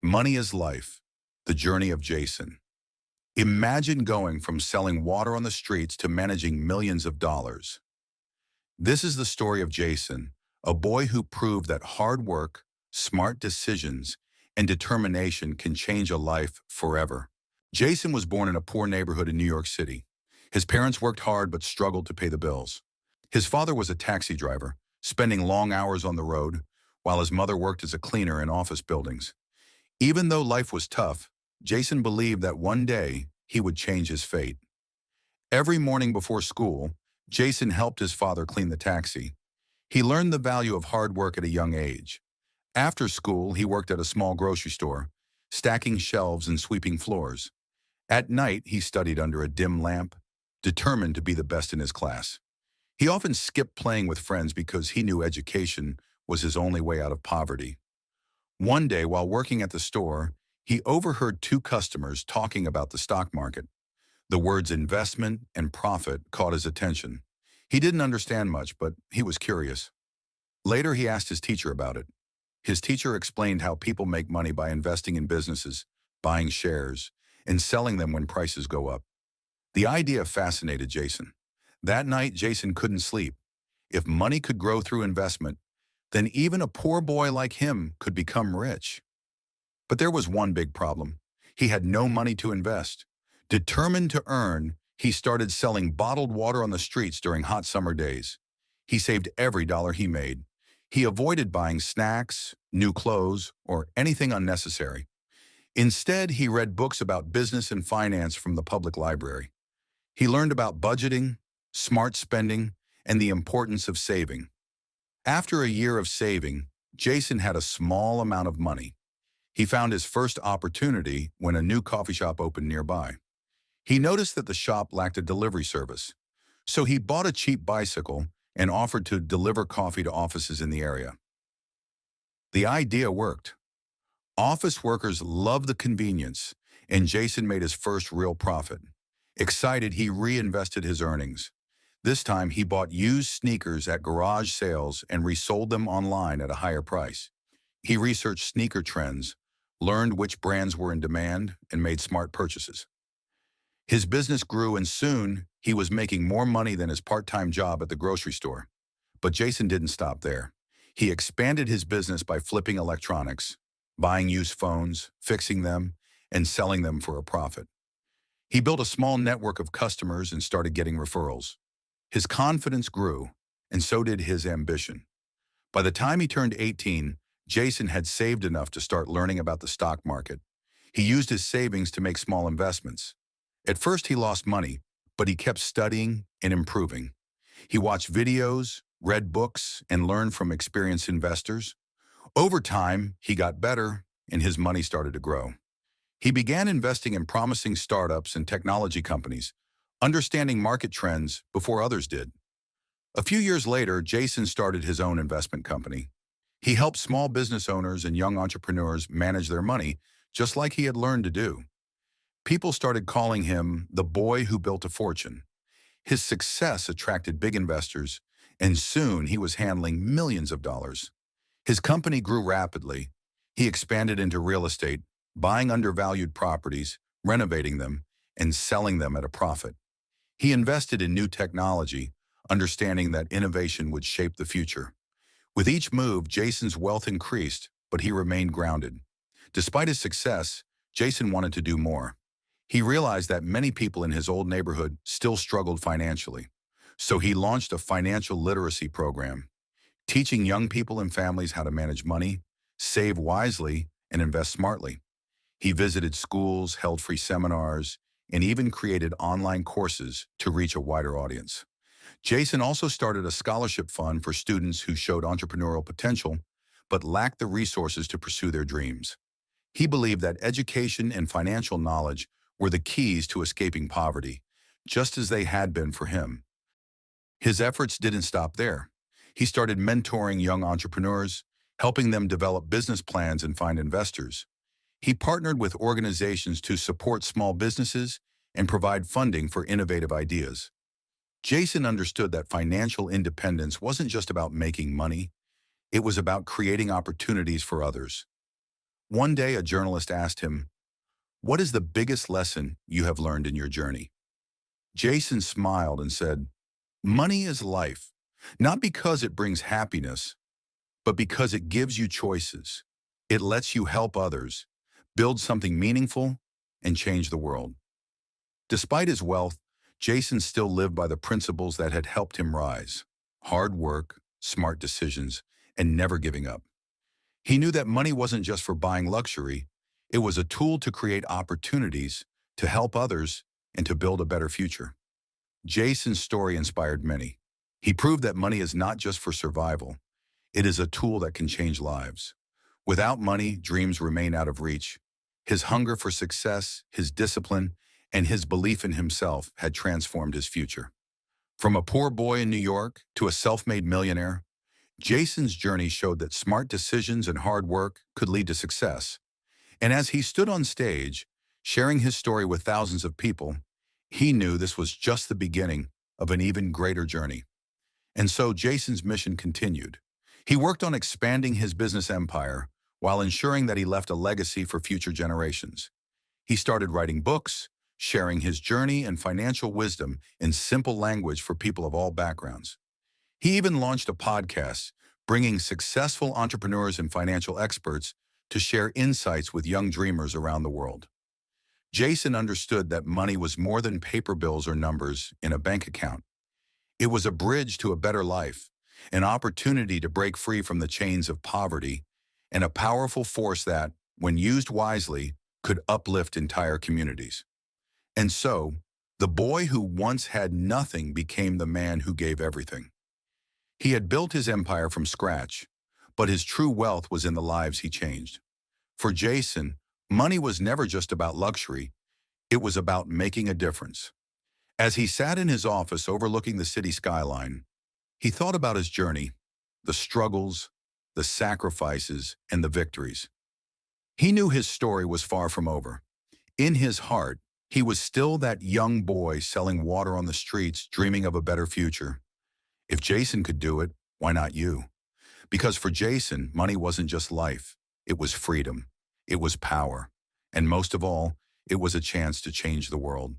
Money is Life, The Journey of Jason. Imagine going from selling water on the streets to managing millions of dollars. This is the story of Jason, a boy who proved that hard work, smart decisions, and determination can change a life forever. Jason was born in a poor neighborhood in New York City. His parents worked hard but struggled to pay the bills. His father was a taxi driver, spending long hours on the road, while his mother worked as a cleaner in office buildings. Even though life was tough, Jason believed that one day he would change his fate. Every morning before school, Jason helped his father clean the taxi. He learned the value of hard work at a young age. After school, he worked at a small grocery store, stacking shelves and sweeping floors. At night, he studied under a dim lamp, determined to be the best in his class. He often skipped playing with friends because he knew education was his only way out of poverty. One day, while working at the store, he overheard two customers talking about the stock market. The words investment and profit caught his attention. He didn't understand much, but he was curious. Later, he asked his teacher about it. His teacher explained how people make money by investing in businesses, buying shares, and selling them when prices go up. The idea fascinated Jason. That night, Jason couldn't sleep. If money could grow through investment, then even a poor boy like him could become rich. But there was one big problem. He had no money to invest. Determined to earn, he started selling bottled water on the streets during hot summer days. He saved every dollar he made. He avoided buying snacks, new clothes, or anything unnecessary. Instead, he read books about business and finance from the public library. He learned about budgeting, smart spending, and the importance of saving. After a year of saving, Jason had a small amount of money. He found his first opportunity when a new coffee shop opened nearby. He noticed that the shop lacked a delivery service, so he bought a cheap bicycle and offered to deliver coffee to offices in the area. The idea worked. Office workers loved the convenience, and Jason made his first real profit. Excited, he reinvested his earnings. This time, he bought used sneakers at garage sales and resold them online at a higher price. He researched sneaker trends, learned which brands were in demand, and made smart purchases. His business grew, and soon he was making more money than his part-time job at the grocery store. But Jason didn't stop there. He expanded his business by flipping electronics, buying used phones, fixing them, and selling them for a profit. He built a small network of customers and started getting referrals. His confidence grew, and so did his ambition. By the time he turned 18, Jason had saved enough to start learning about the stock market. He used his savings to make small investments. At first, he lost money, but he kept studying and improving. He watched videos, read books, and learned from experienced investors. Over time, he got better, and his money started to grow. He began investing in promising startups and technology companies, understanding market trends before others did. A few years later, Jason started his own investment company. He helped small business owners and young entrepreneurs manage their money, just like he had learned to do. People started calling him the boy who built a fortune. His success attracted big investors, and soon he was handling millions of dollars. His company grew rapidly. He expanded into real estate, buying undervalued properties, renovating them, and selling them at a profit. He invested in new technology, understanding that innovation would shape the future. With each move, Jason's wealth increased, but he remained grounded. Despite his success, Jason wanted to do more. He realized that many people in his old neighborhood still struggled financially. So he launched a financial literacy program, teaching young people and families how to manage money, save wisely, and invest smartly. He visited schools, held free seminars, and even created online courses to reach a wider audience. Jason also started a scholarship fund for students who showed entrepreneurial potential but lacked the resources to pursue their dreams. He believed that education and financial knowledge were the keys to escaping poverty, just as they had been for him. His efforts didn't stop there. He started mentoring young entrepreneurs, helping them develop business plans and find investors. He partnered with organizations to support small businesses and provide funding for innovative ideas. Jason understood that financial independence wasn't just about making money, it was about creating opportunities for others. One day, a journalist asked him, "What is the biggest lesson you have learned in your journey?" Jason smiled and said, "Money is life, not because it brings happiness, but because it gives you choices. It lets you help others, build something meaningful, and change the world." Despite his wealth, Jason still lived by the principles that had helped him rise: hard work, smart decisions, and never giving up. He knew that money wasn't just for buying luxury, it was a tool to create opportunities, to help others, and to build a better future. Jason's story inspired many. He proved that money is not just for survival, it is a tool that can change lives. Without money, dreams remain out of reach. His hunger for success, his discipline, and his belief in himself had transformed his future. From a poor boy in New York to a self-made millionaire, Jason's journey showed that smart decisions and hard work could lead to success. And as he stood on stage, sharing his story with thousands of people, he knew this was just the beginning of an even greater journey. And so Jason's mission continued. He worked on expanding his business empire while ensuring that he left a legacy for future generations. He started writing books, sharing his journey and financial wisdom in simple language for people of all backgrounds. He even launched a podcast, bringing successful entrepreneurs and financial experts to share insights with young dreamers around the world. Jason understood that money was more than paper bills or numbers in a bank account. It was a bridge to a better life, an opportunity to break free from the chains of poverty, and a powerful force that, when used wisely, could uplift entire communities. And so, the boy who once had nothing became the man who gave everything. He had built his empire from scratch, but his true wealth was in the lives he changed. For Jason, money was never just about luxury, it was about making a difference. As he sat in his office overlooking the city skyline, he thought about his journey, the struggles, the sacrifices, and the victories. He knew his story was far from over. In his heart, he was still that young boy selling water on the streets, dreaming of a better future. If Jason could do it, why not you? Because for Jason, money wasn't just life. It was freedom. It was power. And most of all, it was a chance to change the world.